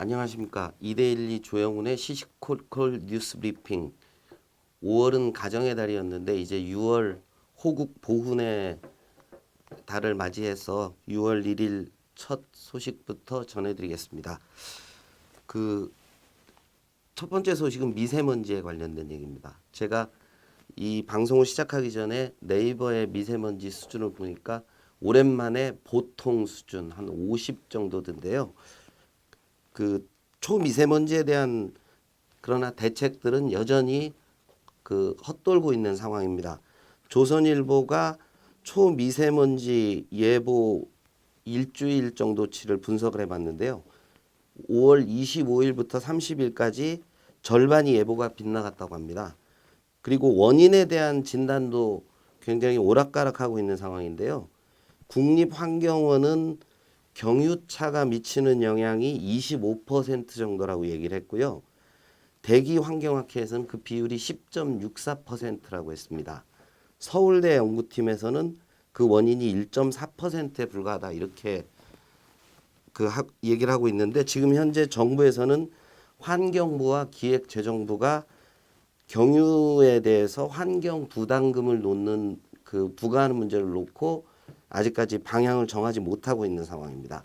안녕하십니까. 2대12 조영훈의 시시콜콜 뉴스 브리핑. 5월은 가정의 달이었는데 이제 6월 호국 보훈의 달을 맞이해서 6월 1일 첫 소식부터 전해드리겠습니다. 첫 번째 소식은 미세먼지에 관련된 얘기입니다. 제가 이 방송을 시작하기 전에 네이버의 미세먼지 수준을 보니까 오랜만에 보통 수준 한 50 정도던데요. 초미세먼지에 대한 그러나 대책들은 여전히 헛돌고 있는 상황입니다. 조선일보가 초미세먼지 예보 일주일 정도치를 분석을 해봤는데요. 5월 25일부터 30일까지 절반이 예보가 빗나갔다고 합니다. 그리고 원인에 대한 진단도 굉장히 오락가락하고 있는 상황인데요. 국립환경원은 경유차가 미치는 영향이 25% 정도라고 얘기를 했고요. 대기환경학회에서는 그 비율이 10.64%라고 했습니다. 서울대 연구팀에서는 그 원인이 1.4%에 불과하다 이렇게 얘기를 하고 있는데, 지금 현재 정부에서는 환경부와 기획재정부가 경유에 대해서 환경 부담금을 놓는 부과하는 문제를 놓고 아직까지 방향을 정하지 못하고 있는 상황입니다.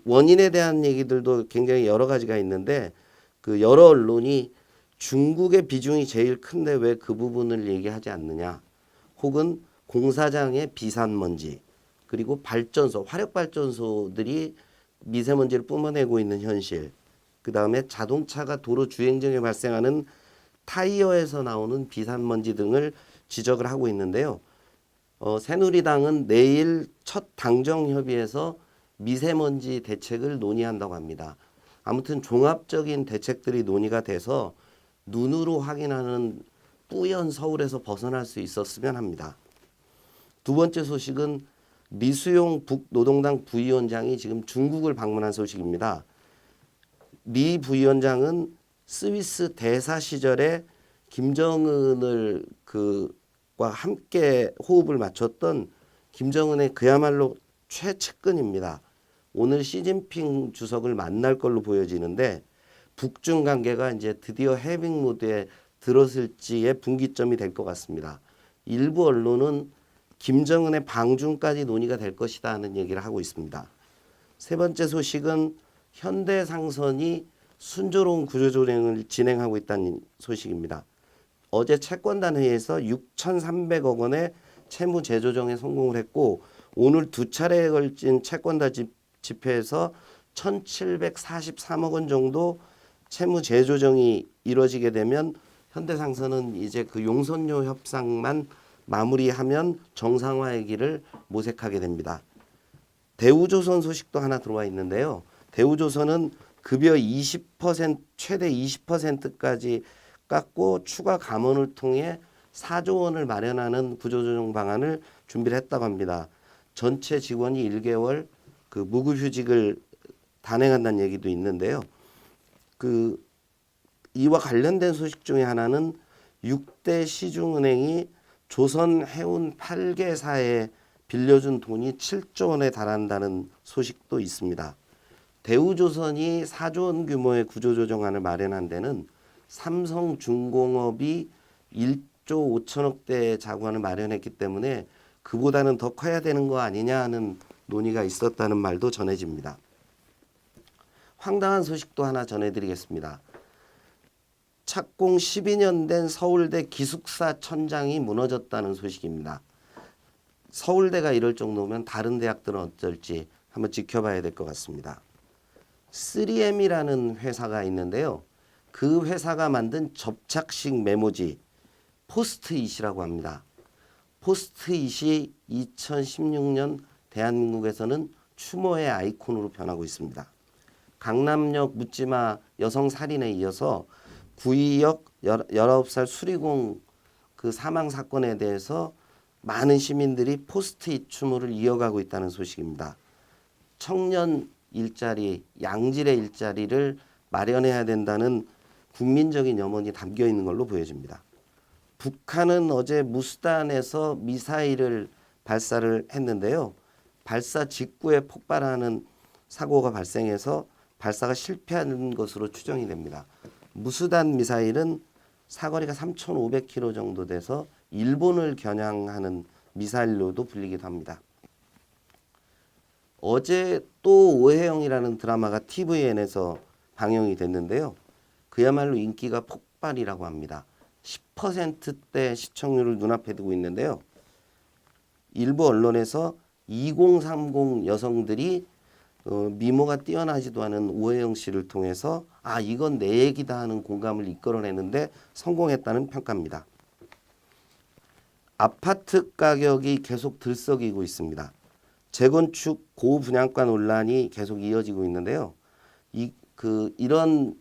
원인에 대한 얘기들도 굉장히 여러 가지가 있는데, 여러 언론이 중국의 비중이 제일 큰데 왜 그 부분을 얘기하지 않느냐, 혹은 공사장의 비산먼지, 그리고 발전소, 화력발전소들이 미세먼지를 뿜어내고 있는 현실, 그 다음에 자동차가 도로 주행 중에 발생하는 타이어에서 나오는 비산먼지 등을 지적을 하고 있는데요. 새누리당은 내일 첫 당정협의에서 미세먼지 대책을 논의한다고 합니다. 아무튼 종합적인 대책들이 논의가 돼서 눈으로 확인하는 뿌연 서울에서 벗어날 수 있었으면 합니다. 두 번째 소식은 리수용 북노동당 부위원장이 지금 중국을 방문한 소식입니다. 리 부위원장은 스위스 대사 시절에 김정은을 과 함께 호흡을 맞췄던 김정은의 그야말로 최측근입니다. 오늘 시진핑 주석을 만날 걸로 보여지는데, 북중 관계가 이제 드디어 해빙 모드에 들어설지의 분기점이 될 것 같습니다. 일부 언론은 김정은의 방중까지 논의가 될 것이다 하는 얘기를 하고 있습니다. 세 번째 소식은 현대상선이 순조로운 구조조정을 진행하고 있다는 소식입니다. 어제 채권단 회의에서 6,300억 원의 채무 재조정에 성공을 했고, 오늘 두 차례에 걸친 채권단 집회에서 1,743억 원 정도 채무 재조정이 이루어지게 되면 현대상선은 이제 용선료 협상만 마무리하면 정상화의 길을 모색하게 됩니다. 대우조선 소식도 하나 들어와 있는데요. 대우조선은 급여 20% 최대 20%까지 깎고 추가 감원을 통해 4조 원을 마련하는 구조조정 방안을 준비를 했다고 합니다. 전체 직원이 1개월 무급휴직을 단행한다는 얘기도 있는데요. 이와 관련된 소식 중에 하나는 6대 시중은행이 조선해운 8개사에 빌려준 돈이 7조 원에 달한다는 소식도 있습니다. 대우조선이 4조 원 규모의 구조조정안을 마련한 데는 삼성중공업이 1조 5천억대 자구안을 마련했기 때문에 그보다는 더 커야 되는 거 아니냐 하는 논의가 있었다는 말도 전해집니다. 황당한 소식도 하나 전해드리겠습니다. 착공 12년 된 서울대 기숙사 천장이 무너졌다는 소식입니다. 서울대가 이럴 정도면 다른 대학들은 어쩔지 한번 지켜봐야 될 것 같습니다. 3M이라는 회사가 있는데요. 그 회사가 만든 접착식 메모지 포스트잇이라고 합니다. 포스트잇이 2016년 대한민국에서는 추모의 아이콘으로 변하고 있습니다. 강남역 묻지마 여성 살인에 이어서 구의역 19살 수리공 사망 사건에 대해서 많은 시민들이 포스트잇 추모를 이어가고 있다는 소식입니다. 청년 일자리, 양질의 일자리를 마련해야 된다는 국민적인 염원이 담겨 있는 걸로 보여집니다. 북한은 어제 무수단에서 미사일을 발사를 했는데요. 발사 직후에 폭발하는 사고가 발생해서 발사가 실패한 것으로 추정이 됩니다. 무수단 미사일은 사거리가 3,500km 정도 돼서 일본을 겨냥하는 미사일로도 불리기도 합니다. 어제 또 오해영이라는 드라마가 TVN에서 방영이 됐는데요. 그야말로 인기가 폭발이라고 합니다. 10%대 시청률을 눈앞에 두고 있는데요. 일부 언론에서 2030 여성들이 미모가 뛰어나지도 않은 오해영 씨를 통해서 이건 내 얘기다 하는 공감을 이끌어내는데 성공했다는 평가입니다. 아파트 가격이 계속 들썩이고 있습니다. 재건축 고분양가 논란이 계속 이어지고 있는데요. 이런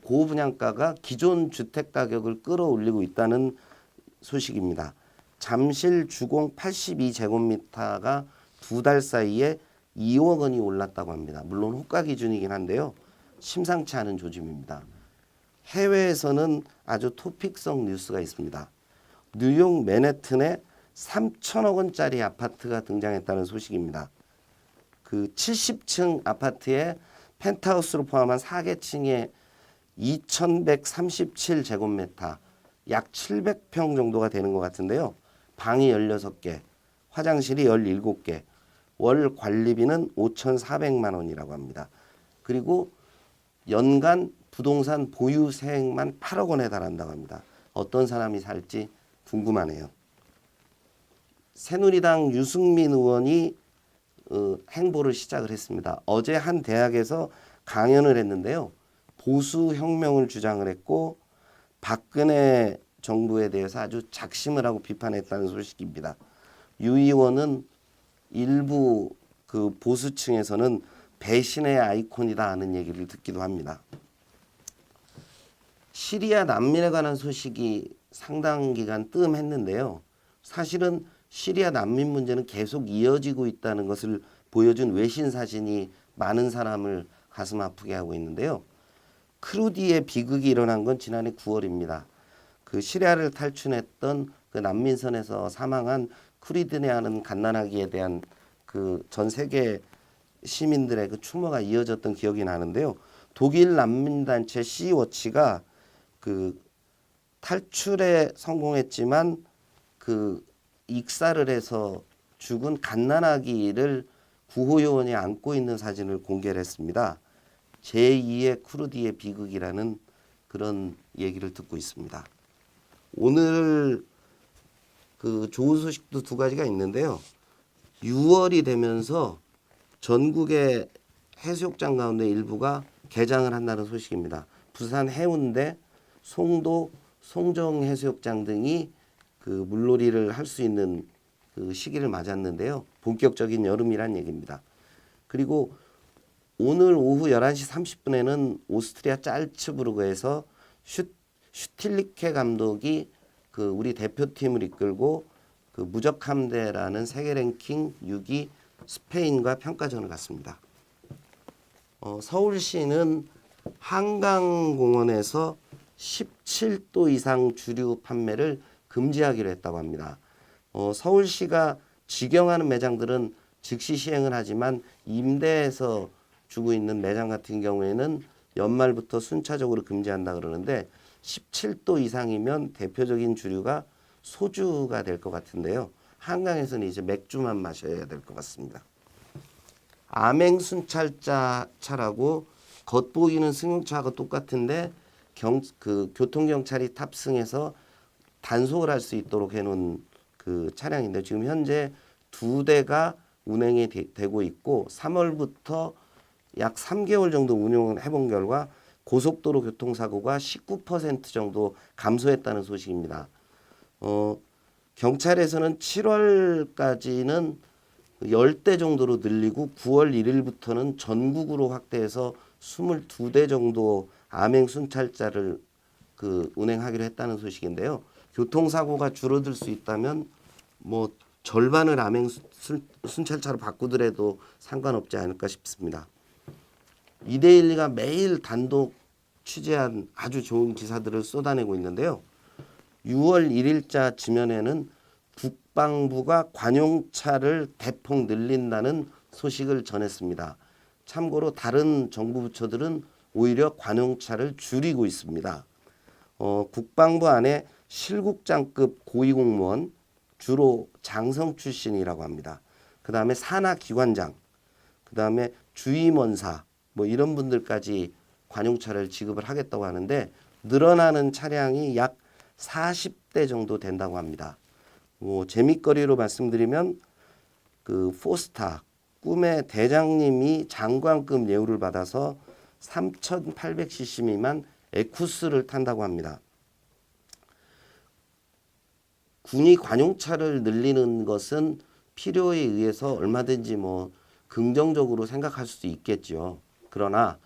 고분양가가 기존 주택 가격을 끌어올리고 있다는 소식입니다. 잠실 주공 82제곱미터가 2달 사이에 2억 원이 올랐다고 합니다. 물론 호가 기준이긴 한데요. 심상치 않은 조짐입니다. 해외에서는 아주 토픽성 뉴스가 있습니다. 뉴욕 맨해튼에 3천억 원짜리 아파트가 등장했다는 소식입니다. 그 70층 아파트에 펜트하우스로 포함한 4개층에 2,137제곱미터, 약 700평 정도가 되는 것 같은데요. 방이 16개, 화장실이 17개, 월 관리비는 5,400만 원이라고 합니다. 그리고 연간 부동산 보유 세액만 8억 원에 달한다고 합니다. 어떤 사람이 살지 궁금하네요. 새누리당 유승민 의원이 행보를 시작을 했습니다. 어제 한 대학에서 강연을 했는데요. 보수 혁명을 주장을 했고 박근혜 정부에 대해서 아주 작심을 하고 비판했다는 소식입니다. 유 의원은 일부 그 보수층에서는 배신의 아이콘이다 하는 얘기를 듣기도 합니다. 시리아 난민에 관한 소식이 상당 기간 뜸했는데요. 사실은 시리아 난민 문제는 계속 이어지고 있다는 것을 보여준 외신 사진이 많은 사람을 가슴 아프게 하고 있는데요. 크루디의 비극이 일어난 건 지난해 9월입니다. 그 시리아를 탈출했던 그 난민선에서 사망한 쿠르드냐는 갓난아기에 대한 그 전 세계 시민들의 그 추모가 이어졌던 기억이 나는데요. 독일 난민단체 씨워치가 그 탈출에 성공했지만 그 익사를 해서 죽은 갓난아기를 구호요원이 안고 있는 사진을 공개를 했습니다. 제2의 쿠르디의 비극이라는 그런 얘기를 듣고 있습니다. 오늘 그 좋은 소식도 두 가지가 있는데요. 6월이 되면서 전국의 해수욕장 가운데 일부가 개장을 한다는 소식입니다. 부산 해운대, 송도, 송정 해수욕장 등이 그 물놀이를 할 수 있는 그 시기를 맞았는데요. 본격적인 여름이란 얘기입니다. 그리고 오늘 오후 11시 30분에는 오스트리아 짤츠부르크에서 슈틸리케 감독이 그 우리 대표팀을 이끌고 그 무적함대라는 세계 랭킹 6위 스페인과 평가전을 갔습니다. 서울시는 한강공원에서 17도 이상 주류 판매를 금지하기로 했다고 합니다. 서울시가 직영하는 매장들은 즉시 시행을 하지만 임대해서 주고 있는 매장 같은 경우에는 연말부터 순차적으로 금지한다 그러는데 17도 이상이면 대표적인 주류가 소주가 될 것 같은데요. 한강에서는 이제 맥주만 마셔야 될 것 같습니다. 암행순찰차라고 겉보이는 승용차하고 똑같은데 교통경찰이 탑승해서 단속을 할 수 있도록 해놓은 그 차량인데 지금 현재 2대가 운행이 되고 있고 3월부터 약 3개월 정도 운영을 해본 결과 고속도로 교통사고가 19% 정도 감소했다는 소식입니다. 경찰에서는 7월까지는 10대 정도로 늘리고 9월 1일부터는 전국으로 확대해서 22대 정도 암행순찰자를 그 운행하기로 했다는 소식인데요. 교통사고가 줄어들 수 있다면 뭐 절반을 암행순찰차로 바꾸더라도 상관없지 않을까 싶습니다. 이데일리가 매일 단독 취재한 아주 좋은 기사들을 쏟아내고 있는데요. 6월 1일자 지면에는 국방부가 관용차를 대폭 늘린다는 소식을 전했습니다. 참고로 다른 정부 부처들은 오히려 관용차를 줄이고 있습니다. 국방부 안에 실국장급 고위공무원, 주로 장성 출신이라고 합니다. 그 다음에 산하기관장, 그 다음에 주임원사 뭐 이런 분들까지 관용차를 지급을 하겠다고 하는데 늘어나는 차량이 약 40대 정도 된다고 합니다. 뭐 재밌거리로 말씀드리면 그 포스타 꿈의 대장님이 장관급 예우를 받아서 3,800cc 미만 에쿠스를 탄다고 합니다. 군이 관용차를 늘리는 것은 필요에 의해서 얼마든지 뭐 긍정적으로 생각할 수도 있겠죠. 그러나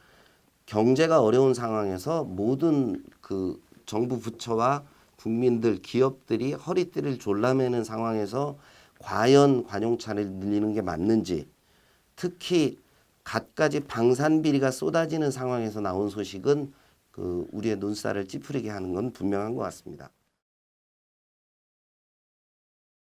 경제가 어려운 상황에서 모든 그 정부 부처와 국민들, 기업들이 허리띠를 졸라매는 상황에서 과연 관용차를 늘리는 게 맞는지, 특히 갖가지 방산 비리가 쏟아지는 상황에서 나온 소식은 그 우리의 눈살을 찌푸리게 하는 건 분명한 것 같습니다.